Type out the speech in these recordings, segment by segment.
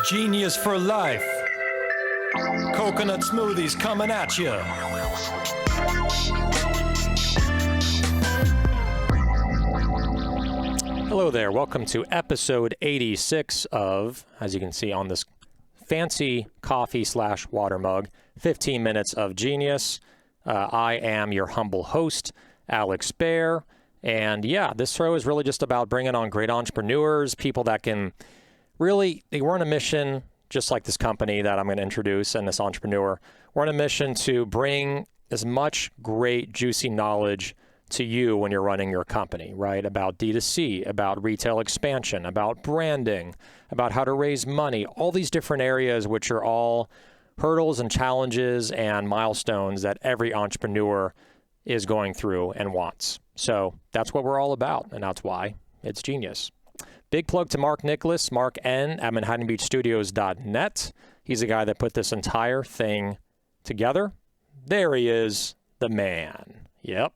Genius for life. Coconut smoothies coming at you. Hello there. Welcome to episode 86 of, as you can see on this fancy coffee/water mug, 15 minutes of genius. I am your humble host, Alex Baer. And yeah, this show is really just about bringing on great entrepreneurs, people that can really, we're on a mission, just like this company that I'm going to introduce and this entrepreneur. We're on a mission to bring as much great, juicy knowledge to you when you're running your company, right? About D2C, about retail expansion, about branding, about how to raise money, all these different areas, which are all hurdles and challenges and milestones that every entrepreneur is going through and wants. So that's what we're all about, and that's why it's genius. Big plug to Mark Nicholas, Mark N at ManhattanBeachStudios.net. He's the guy that put this entire thing together. There he is, the man. Yep.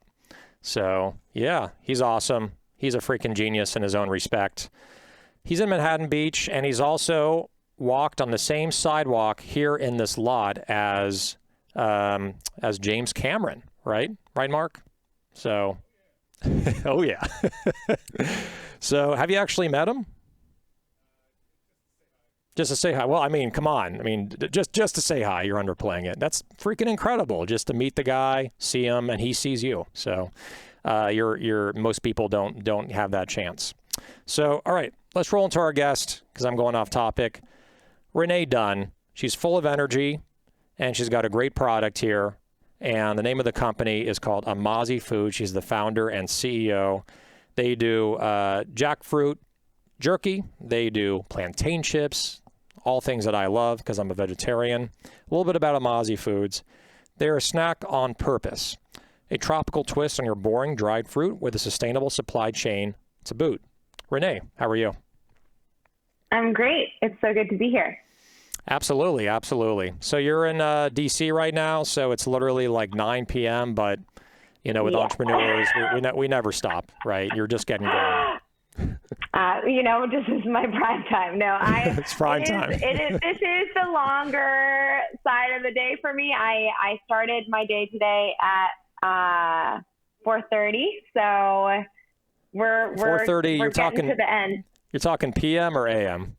So, yeah, he's awesome. He's a freaking genius in his own respect. He's in Manhattan Beach, and he's also walked on the same sidewalk here in this lot as James Cameron, right? Right, Mark? So, oh, yeah. So, have you actually met him? Just to say hi. Well, I mean, come on. I mean, just to say hi, you're underplaying it. That's freaking incredible. Just to meet the guy, see him, and he sees you. So, most people don't have that chance. So, all right, let's roll into our guest because I'm going off topic. Renee Dunn. She's full of energy, and she's got a great product here. And the name of the company is called Amazi Food. She's the founder and CEO. They do Jackfruit jerky. They do plantain chips. All things that I love because I'm a vegetarian. A little bit about Amazi Foods. They're a snack on purpose. A tropical twist on your boring dried fruit with a sustainable supply chain to boot. Renee, how are you? I'm great. It's so good to be here. Absolutely, absolutely. So you're in D.C. right now, so it's literally like 9 p.m., but, you know, with entrepreneurs, we never stop, right? You're just getting going. This is my prime time. No, it's prime time. This is the longer side of the day for me. I started my day today at 4:30, so we're 4:30. You're talking to the end. You're talking PM or AM?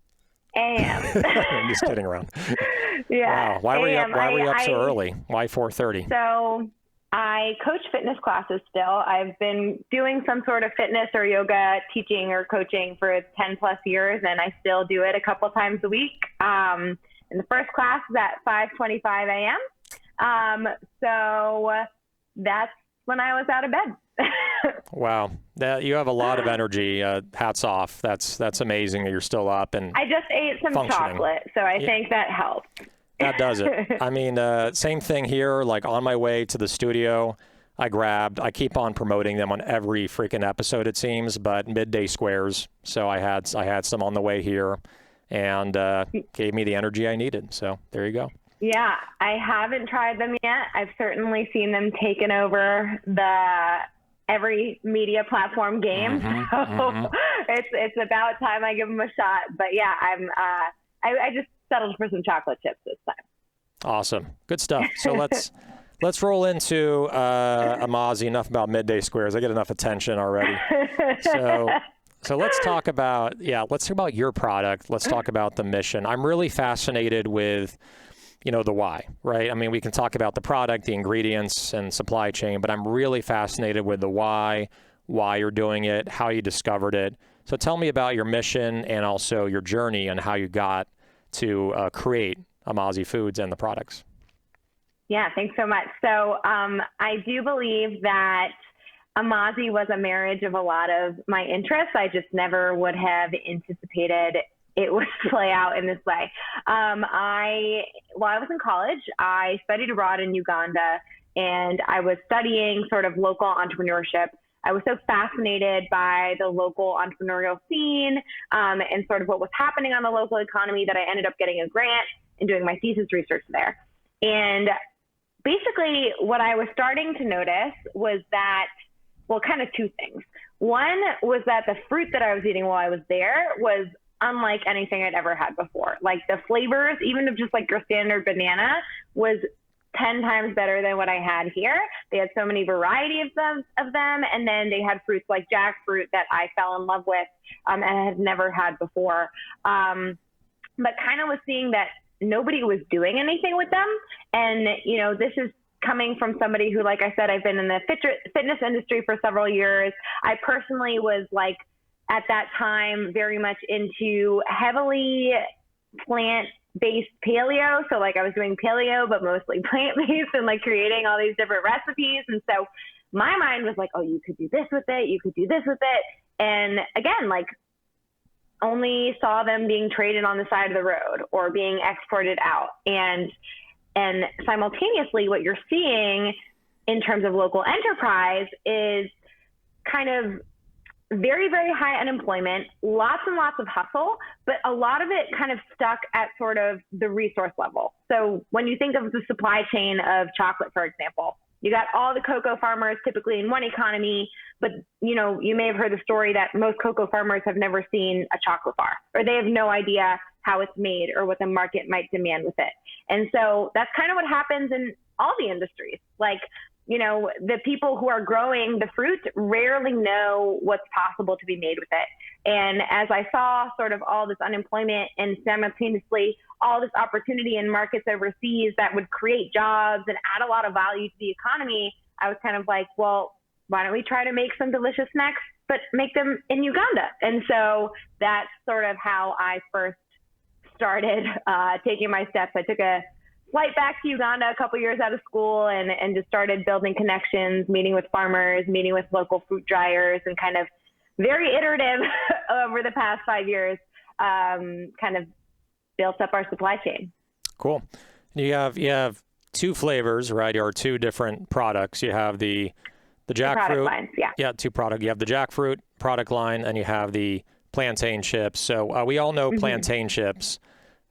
AM. I'm just kidding around. Yeah. Wow. Why were you up so early? Why 4:30? So I coach fitness classes still. I've been doing some sort of fitness or yoga teaching or coaching for 10 plus years, and I still do it a couple times a week. And the first class is at 5:25 a.m. So that's when I was out of bed. Wow. You have a lot of energy. Hats off. That's amazing that you're still up and I just ate some chocolate, so I think that helps. That does it. I mean, same thing here. Like on my way to the studio, I keep on promoting them on every freaking episode, it seems, but midday squares. So I had some on the way here and gave me the energy I needed. So there you go. Yeah, I haven't tried them yet. I've certainly seen them taken over every media platform game. It's about time I give them a shot. But yeah, I just settled for some chocolate chips this time. Awesome. Good stuff. So let's roll into Amazi. Enough about midday squares. I get enough attention already. So let's talk about your product. Let's talk about the mission. I'm really fascinated with, the why, right? I mean, we can talk about the product, the ingredients and supply chain, but I'm really fascinated with the why you're doing it, how you discovered it. So tell me about your mission and also your journey and how you got to create Amazi Foods and the products. Yeah, thanks so much. So I do believe that Amazi was a marriage of a lot of my interests. I just never would have anticipated it would play out in this way. While I was in college, I studied abroad in Uganda, and I was studying sort of local entrepreneurship. I was so fascinated by the local entrepreneurial scene and sort of what was happening on the local economy that I ended up getting a grant and doing my thesis research there. And basically what I was starting to notice was that, well, kind of two things. One was that the fruit that I was eating while I was there was unlike anything I'd ever had before. Like the flavors, even of just like your standard banana, was 10 times better than what I had here. They had so many varieties of them. And then they had fruits like jackfruit that I fell in love with and I had never had before. But kind of was seeing that nobody was doing anything with them. And, you know, this is coming from somebody who, like I said, I've been in the fitness industry for several years. I personally was like, at that time, very much into heavily plant-based paleo. So like I was doing paleo, but mostly plant-based and like creating all these different recipes. And so my mind was like, oh, you could do this with it. You could do this with it. And again, like only saw them being traded on the side of the road or being exported out. And simultaneously, what you're seeing in terms of local enterprise is kind of very, very high unemployment, lots and lots of hustle, but a lot of it kind of stuck at sort of the resource level. So when you think of the supply chain of chocolate, for example, you got all the cocoa farmers typically in one economy, but you know, you may have heard the story that most cocoa farmers have never seen a chocolate bar, or they have no idea how it's made or what the market might demand with it. And so that's kind of what happens in all the industries. Like, you know, the people who are growing the fruit rarely know what's possible to be made with it. And as I saw sort of all this unemployment and simultaneously all this opportunity in markets overseas that would create jobs and add a lot of value to the economy, I was kind of like, well, why don't we try to make some delicious snacks, but make them in Uganda? And so that's sort of how I first started taking my steps. I took a flight back to Uganda a couple years out of school and just started building connections, meeting with farmers, meeting with local fruit dryers, and kind of very iterative over the past 5 years, kind of built up our supply chain. Cool. You have two flavors, right? Or two different products. You have the jackfruit. Product lines, yeah. Yeah, two product. You have the jackfruit product line, and you have the plantain chips. So we all know plantain chips,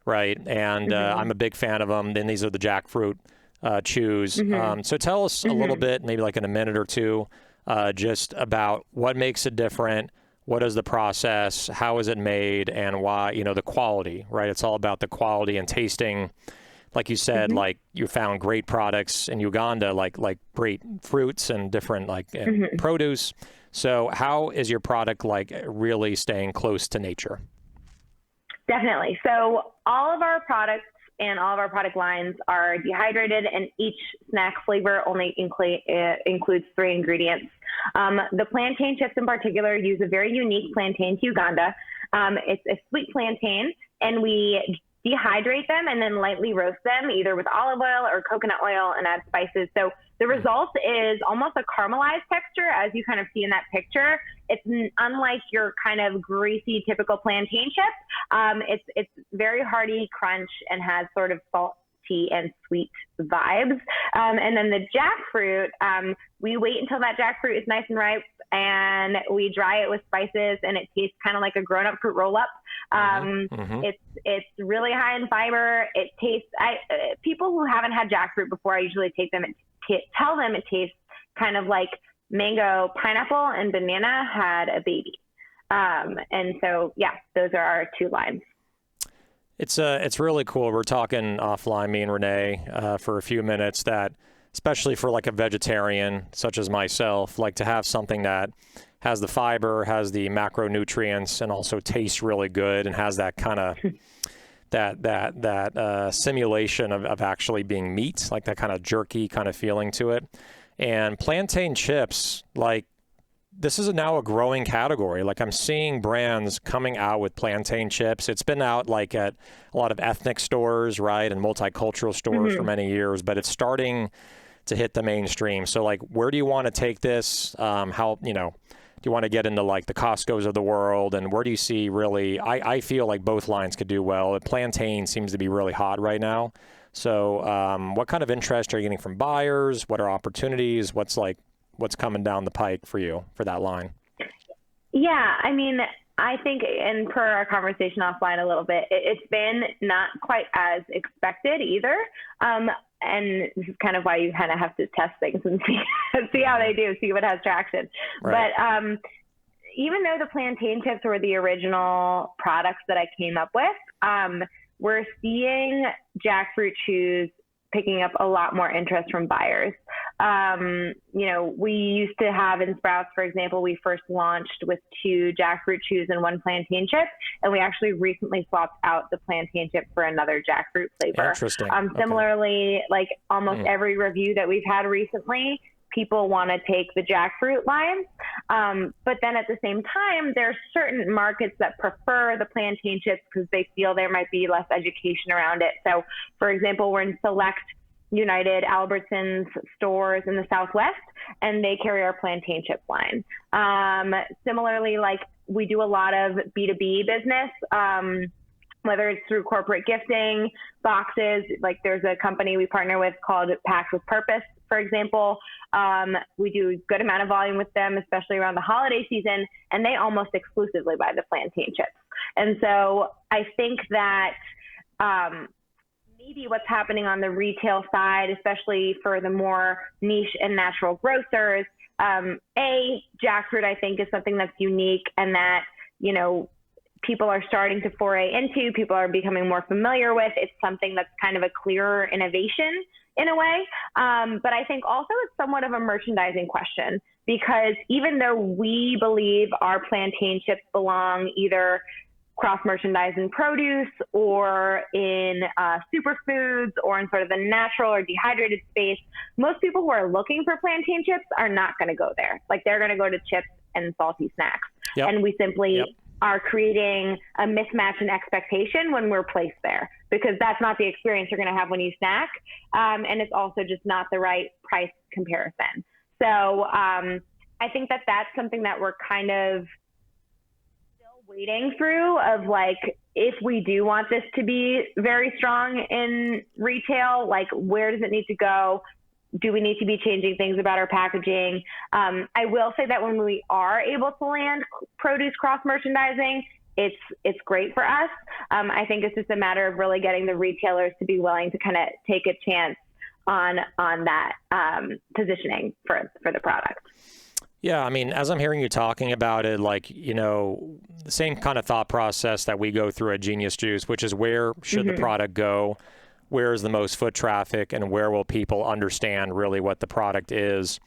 right? And I'm a big fan of them. Then these are the jackfruit chews. So tell us a little bit, maybe like in a minute or two, just about what makes it different. What is the process? How is it made? And why, you know, the quality, right? It's all about the quality and tasting. Like you said, like you found great products in Uganda, like great fruits and different produce. So how is your product like really staying close to nature? Definitely. So all of our products and all of our product lines are dehydrated, and each snack flavor only includes 3 ingredients. The plantain chips in particular use a very unique plantain to Uganda. It's a sweet plantain, and we dehydrate them and then lightly roast them either with olive oil or coconut oil and add spices. So the result is almost a caramelized texture, as you kind of see in that picture. It's unlike your kind of greasy typical plantain chip. It's very hearty crunch and has sort of salty and sweet vibes. And then the jackfruit, we wait until that jackfruit is nice and ripe, and we dry it with spices, and it tastes kind of like a grown-up fruit roll-up. It's really high in fiber. It tastes. People who haven't had jackfruit before, I usually take them and tell them it tastes kind of like mango, pineapple, and banana had a baby. And so, yeah, those are our 2 lines. It's really cool. We're talking offline, me and Renee, for a few minutes, that especially for like a vegetarian such as myself, like to have something that has the fiber, has the macronutrients, and also tastes really good and has that kind of that simulation of actually being meat, like that kind of jerky kind of feeling to it. And plantain chips, like this is now a growing category. Like I'm seeing brands coming out with plantain chips. It's been out like at a lot of ethnic stores, right, and multicultural stores for many years, but it's starting to hit the mainstream. So like, where do you want to take this? How, you know, do you want to get into like the Costco's of the world? And where do you see really, I feel like both lines could do well. Plantain seems to be really hot right now. So what kind of interest are you getting from buyers? What are opportunities? What's coming down the pike for you for that line? Yeah, I mean, I think, and per our conversation offline a little bit, it's been not quite as expected either. And this is kind of why you kind of have to test things and see how they do, see what has traction. Right. But, even though the plantain chips were the original products that I came up with, we're seeing jackfruit chews picking up a lot more interest from buyers. We used to have in Sprouts, for example, we first launched with 2 jackfruit chews and 1 plantain chip, and we actually recently swapped out the plantain chip for another jackfruit flavor. Interesting. Similarly, like almost every review that we've had recently, people want to take the jackfruit line. But then at the same time, there are certain markets that prefer the plantain chips because they feel there might be less education around it. So, for example, we're in select United Albertsons stores in the Southwest, and they carry our plantain chip line. Similarly, like we do a lot of B2B business, whether it's through corporate gifting, boxes, like there's a company we partner with called Packed with Purpose, for example. We do a good amount of volume with them, especially around the holiday season, and they almost exclusively buy the plantain chips. And so I think that maybe what's happening on the retail side, especially for the more niche and natural grocers, jackfruit, I think, is something that's unique and that, people are starting to foray into, people are becoming more familiar with. It's something that's kind of a clearer innovation in a way. But I think also it's somewhat of a merchandising question, because even though we believe our plantain chips belong either cross-merchandise in produce or in superfoods or in sort of the natural or dehydrated space, most people who are looking for plantain chips are not going to go there. Like they're going to go to chips and salty snacks. Yep. And we simply are creating a mismatch in expectation when we're placed there, because that's not the experience you're going to have when you snack. And it's also just not the right price comparison. So I think that that's something that we're kind of still waiting through of like, if we do want this to be very strong in retail, like where does it need to go? Do we need to be changing things about our packaging? I will say that when we are able to land produce cross-merchandising, it's great for us. I think it's just a matter of really getting the retailers to be willing to kind of take a chance on that positioning for the product. Yeah, I mean, as I'm hearing you talking about it, like, the same kind of thought process that we go through at Genius Juice, which is where should the product go? Where is the most foot traffic, and where will people understand really what the product is?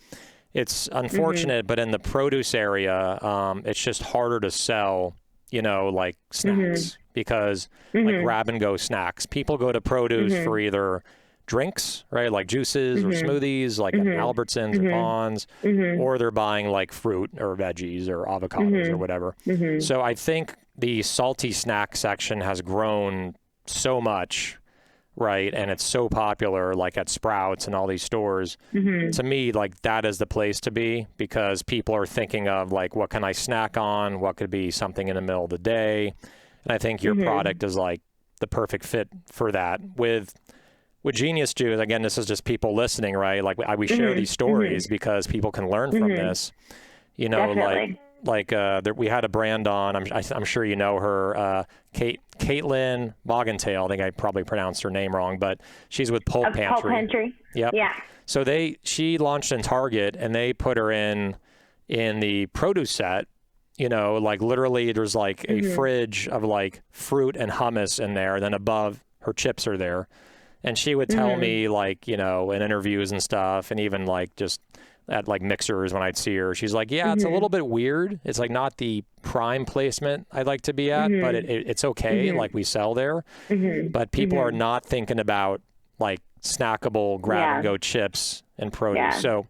It's unfortunate, but in the produce area, it's just harder to sell, like snacks, because like grab and go snacks. People go to produce for either drinks, right? Like juices or smoothies, like at Albertsons or Vons, or they're buying like fruit or veggies or avocados or whatever. So I think the salty snack section has grown so much, right? And it's so popular, like at Sprouts and all these stores. To me, like that is the place to be, because people are thinking of like, what can I snack on? What could be something in the middle of the day? And I think your product is like the perfect fit for that. With Genius Juice, again, this is just people listening, right? Like we share these stories because people can learn from this. Definitely. We had a brand on, I'm sure you know her, Caitlin Boggentail. I think I probably pronounced her name wrong, but she's with Pulp Pantry. Pulp Pantry. Yep. Yeah. So she launched in Target, and they put her in the produce set. Like literally there's like a fridge of like fruit and hummus in there. Then above, her chips are there. And she would tell me like, in interviews and stuff, and even like just at like mixers when I'd see her, she's like, yeah, it's a little bit weird. It's like not the prime placement I'd like to be at, but it's okay. Like we sell there, but people are not thinking about like snackable grab and go chips and produce. Yeah. So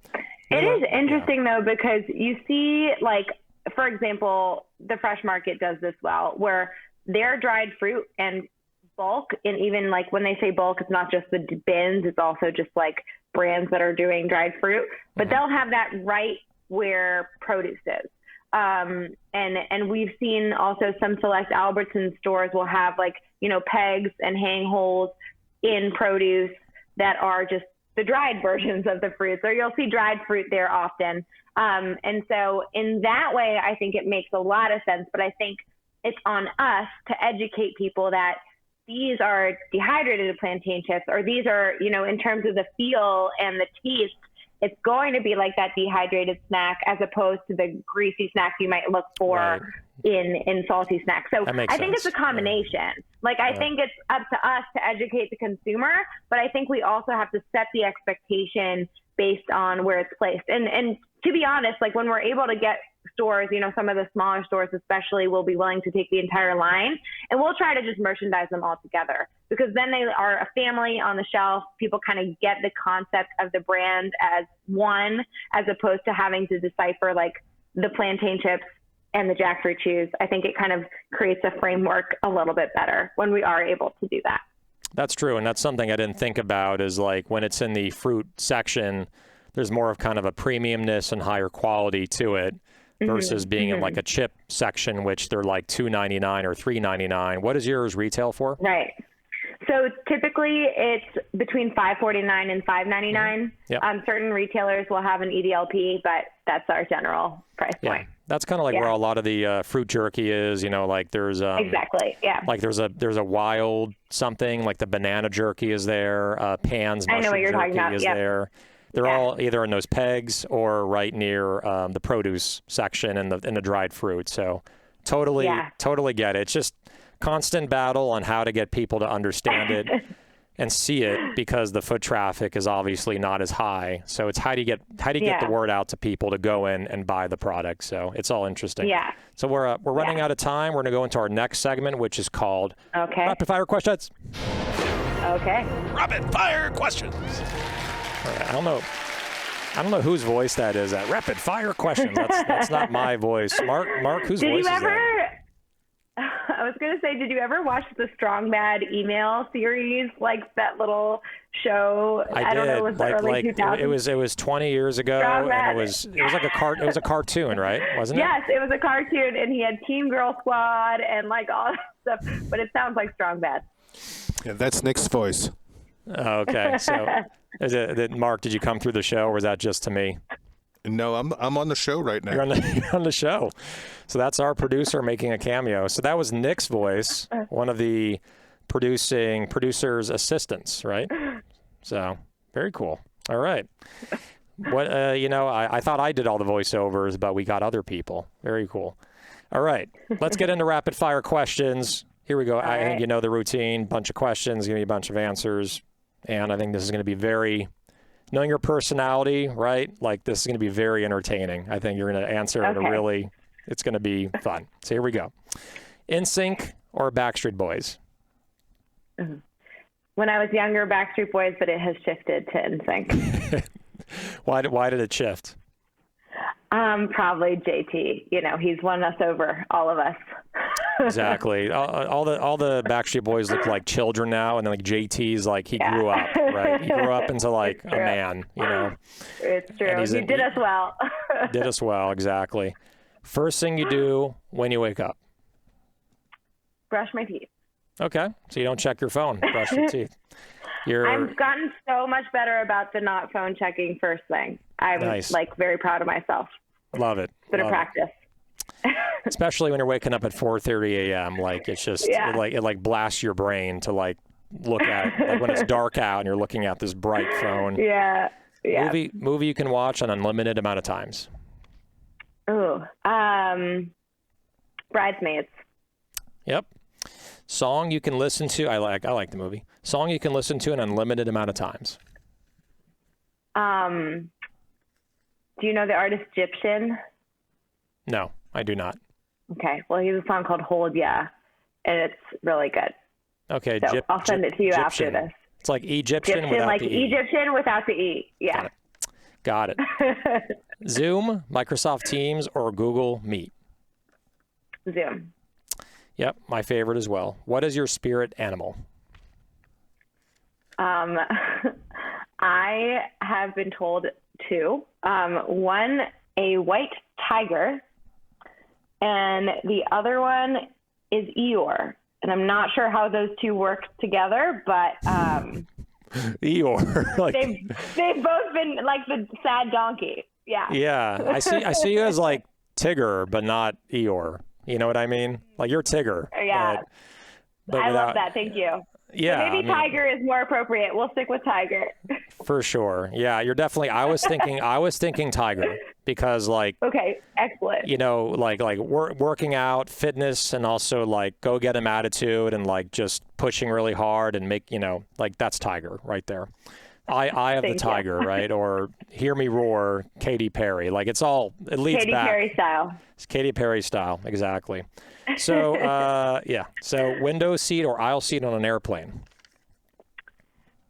it is interesting though, because you see like, for example, the Fresh Market does this well, where their dried fruit and bulk, and even like when they say bulk, it's not just the bins, it's also just like brands that are doing dried fruit, but they'll have that right where produce is. And we've seen also some select Albertsons stores will have like, pegs and hang holes in produce that are just the dried versions of the fruits, or you'll see dried fruit there often. And so in that way, I think it makes a lot of sense, but I think it's on us to educate people that these are dehydrated plantain chips, or these are, in terms of the feel and the taste, it's going to be like that dehydrated snack as opposed to the greasy snacks you might look for in salty snacks. So I think it's a combination. Like, I think it's up to us to educate the consumer, but I think we also have to set the expectation based on where it's placed. And to be honest, like, when we're able to get stores, you know, some of the smaller stores especially will be willing to take the entire line, and we'll try to just merchandise them all together, because then they are a family on the shelf. People kind of get the concept of the brand as one, as opposed to having to decipher like the plantain chips and the jackfruit chews. I think it kind of creates a framework a little bit better when we are able to do that. That's true. And that's something I didn't think about, is like when it's in the fruit section, there's more of kind of a premiumness and higher quality to it versus being in like a chip section, which they're like $2.99 or $3.99. What does yours retail for? Right. So typically it's between $5.49 and $5.99. Yep. Certain retailers will have an EDLP, but that's our general price point. That's kind of like where a lot of the fruit jerky is, you know, like there's exactly. Yeah. Like there's a wild something, like the banana jerky is there, Pan's mushroom jerky is there. They're all either in those pegs or right near the produce section in the dried fruit. So totally get it. It's just constant battle on how to get people to understand it and see it, because the foot traffic is obviously not as high. So it's how do you get the word out to people to go in and buy the product. So it's all interesting. Yeah. So we're running out of time. We're going to go into our next segment, which is called Rapid Fire Questions. Okay. Rapid Fire Questions. All right, I don't know whose voice that is. That Rapid Fire Questions. That's not my voice. Mark, whose voice is that? I was going to say, did you ever watch the Strong Bad email series, like that little show? I don't know, it was the early 2000s. It was 20 years ago, and it was like it was a cartoon, right? Wasn't it? Yes, it was a cartoon, and he had Team Girl Squad and like all that stuff, but it sounds like Strong Bad. Yeah, that's Nick's voice. Oh, okay. So, Mark, did you come through the show, or was that just to me? No, I'm on the show right now. You're on the show. So that's our producer making a cameo. So that was Nick's voice, one of the producer's assistants, right? So very cool. All right. What I thought I did all the voiceovers, but we got other people. Very cool. All right. Let's get into rapid fire questions. Here we go. I think you know the routine. Bunch of questions, give me a bunch of answers. And I think this is going to be knowing your personality, right? Like, this is going to be very entertaining. I think you're going to answer it it's going to be fun. So here we go. NSYNC or Backstreet Boys? When I was younger, Backstreet Boys, but it has shifted to NSYNC. Why did it shift? Probably JT. You know, he's won us over, all of us. Exactly. All the Backstreet Boys look like children now, and then like JT's like he grew up, right? He grew up into like a man, you know. It's true. He did us well. Did us well, exactly. First thing you do when you wake up? Brush my teeth. Okay, so you don't check your phone. Brush your teeth. I've gotten so much better about the not phone checking first thing. I'm like very proud of myself. Love it. Bit of practice. Especially when you're waking up at 4:30 a.m. Like, it's just it blasts your brain to like look at, like, when it's dark out and you're looking at this bright phone. Yeah. Movie you can watch an unlimited amount of times. Ooh. Bridesmaids. Yep. Song you can listen to. I like the movie. Song you can listen to an unlimited amount of times. Do you know the artist Egyptian? No, I do not. Okay. Well, he has a song called Hold Ya, and it's really good. Okay. So I'll send it to you after this. It's like Egyptian without like the E. Egyptian without the E. Yeah. Got it. Zoom, Microsoft Teams, or Google Meet? Zoom. Yep, my favorite as well. What is your spirit animal? I have been told two. One, a white tiger, and the other one is Eeyore. And I'm not sure how those two work together, but Eeyore. Like, they've both been like the sad donkey. Yeah. Yeah, I see you as like Tigger, but not Eeyore. You know what I mean? Like, you're Tigger. Yeah. But I love that. Thank you. Yeah. So maybe Tiger is more appropriate. We'll stick with Tiger. For sure. Yeah, you're definitely. I was thinking tiger because like. Okay, excellent. You know, like working out, fitness, and also like go get 'em attitude and like just pushing really hard and make, you know, like that's tiger right there. Eye of the tiger, right? Or hear me roar, Katy Perry. Like it leads Katy back. Perry style. It's Katy Perry style, exactly. So yeah. So window seat or aisle seat on an airplane.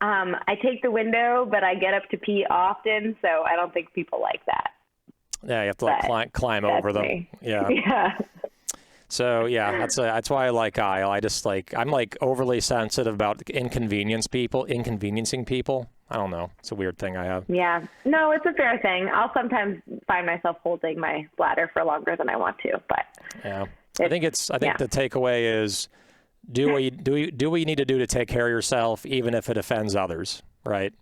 I take the window, but I get up to pee often, so I don't think people like that. Yeah, you have to like climb over them. Me. Yeah. Yeah. So yeah, that's why I like aisle. I'm like overly sensitive about inconveniencing people. I don't know. It's a weird thing I have. Yeah. No, it's a fair thing. I'll sometimes find myself holding my bladder for longer than I want to, but yeah. I think the takeaway is do what you need to do to take care of yourself, even if it offends others, right?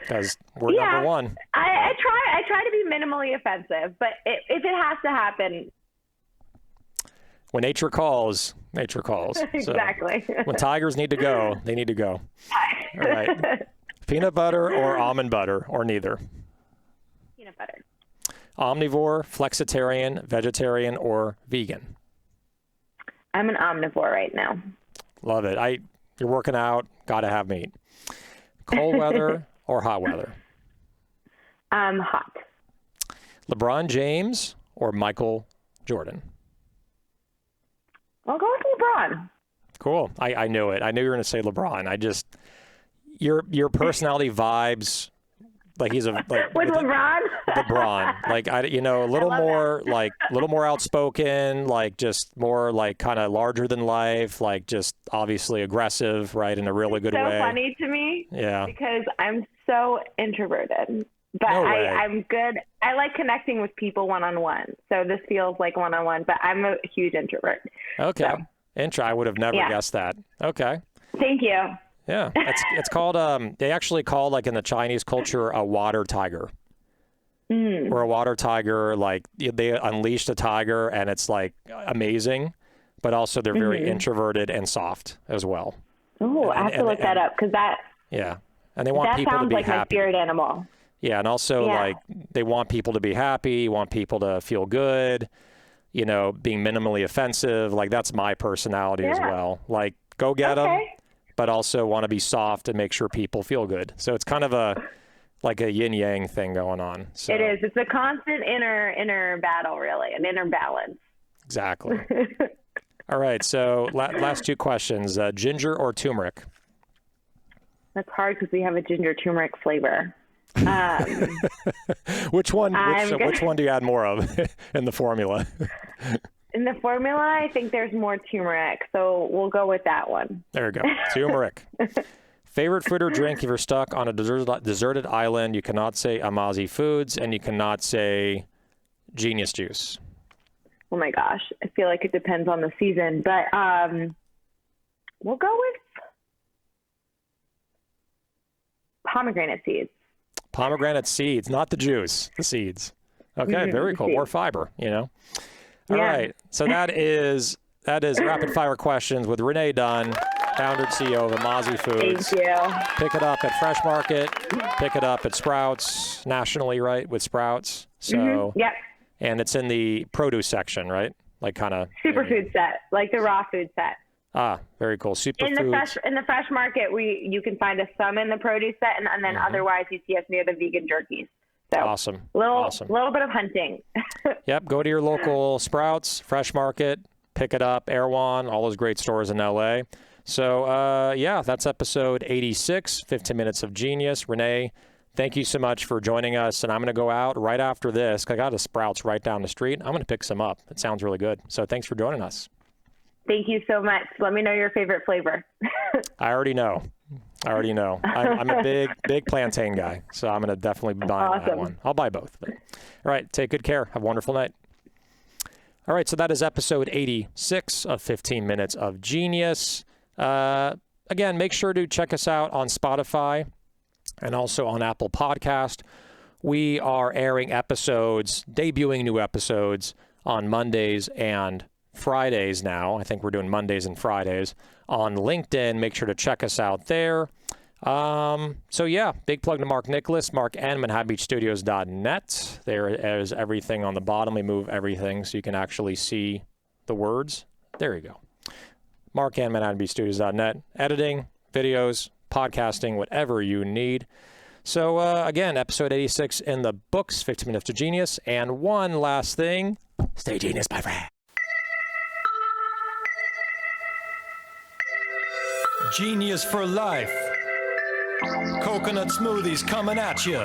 Because we're number one. I try to be minimally offensive, but if it has to happen. When nature calls. Exactly. So when tigers need to go, they need to go. All right. Peanut butter or almond butter or neither? Peanut butter. Omnivore, flexitarian, vegetarian, or vegan? I'm an omnivore right now. Love it. You're working out, gotta have meat. Cold weather or hot weather? Hot. LeBron James or Michael Jordan? I'll go with LeBron. Cool. I knew it. I knew you were going to say LeBron. Your personality vibes like he's with LeBron. LeBron, like a little more outspoken, like just more like kind of larger than life, like just obviously aggressive, right, in a really good way. So funny to me. Yeah. Because I'm so introverted. But I'm good. I like connecting with people one-on-one. So this feels like one-on-one, but I'm a huge introvert. Okay. I would have never guessed that. Okay. Thank you. Yeah. It's called, they actually call, like in the Chinese culture, a water tiger. Or a water tiger, like they unleashed a tiger and it's like amazing, but also they're very introverted and soft as well. Oh, I have to look that up because that. Yeah. And they want people to be happy. That sounds like my spirit animal. Yeah, and also like they want people to be happy, want people to feel good, being minimally offensive. Like that's my personality as well. Like go get them, but also want to be soft and make sure people feel good. So it's kind of a yin yang thing going on. So. It is. It's a constant inner battle, really, an inner balance. Exactly. All right. So last two questions: ginger or turmeric? That's hard because we have a ginger turmeric flavor. Which one do you add more of in the formula? In the formula, I think there's more turmeric, so we'll go with that one. There you go. Turmeric. Favorite food or drink if you're stuck on a deserted island? You cannot say Amazi Foods, and you cannot say Genius Juice. Oh my gosh. I feel like it depends on the season, but we'll go with pomegranate seeds. Pomegranate seeds, not the juice, the seeds. Okay, very cool. More fiber, All right. So that is rapid fire questions with Renee Dunn, founder and CEO of Amazi Foods. Thank you. Pick it up at Fresh Market. Pick it up at Sprouts nationally, right? With Sprouts. So yep. And it's in the produce section, right? Like kind of superfood set, like the raw food set. Ah, very cool. In the fresh market, you can find us some in the produce set, and then otherwise you see us near the vegan jerkies. So awesome. Little bit of hunting. Yep. Go to your local Sprouts, Fresh Market, pick it up, Erewhon, all those great stores in LA. So that's episode 86, 15 Minutes of Genius. Renee, thank you so much for joining us. And I'm going to go out right after this. I got a Sprouts right down the street. I'm going to pick some up. It sounds really good. So thanks for joining us. Thank you so much. Let me know your favorite flavor. I already know. I'm a big plantain guy, so I'm going to definitely be buying that one. I'll buy both. But. All right. Take good care. Have a wonderful night. All right. So that is episode 86 of 15 Minutes of Genius. Again, make sure to check us out on Spotify and also on Apple Podcast. We are airing debuting new episodes on Mondays and Fridays now. I think we're doing Mondays and Fridays on LinkedIn. Make sure to check us out there. So yeah, big plug to Mark Nicholas, Mark N, ManhattanBeachStudios.net. There is everything on the bottom. We move everything so you can actually see the words. There you go. Mark N, ManhattanBeachStudios.net. Editing, videos, podcasting, whatever you need. So again, episode 86 in the books, 15 Minutes to Genius. And one last thing, stay genius, my friend. Genius for life. Coconut smoothies coming at you.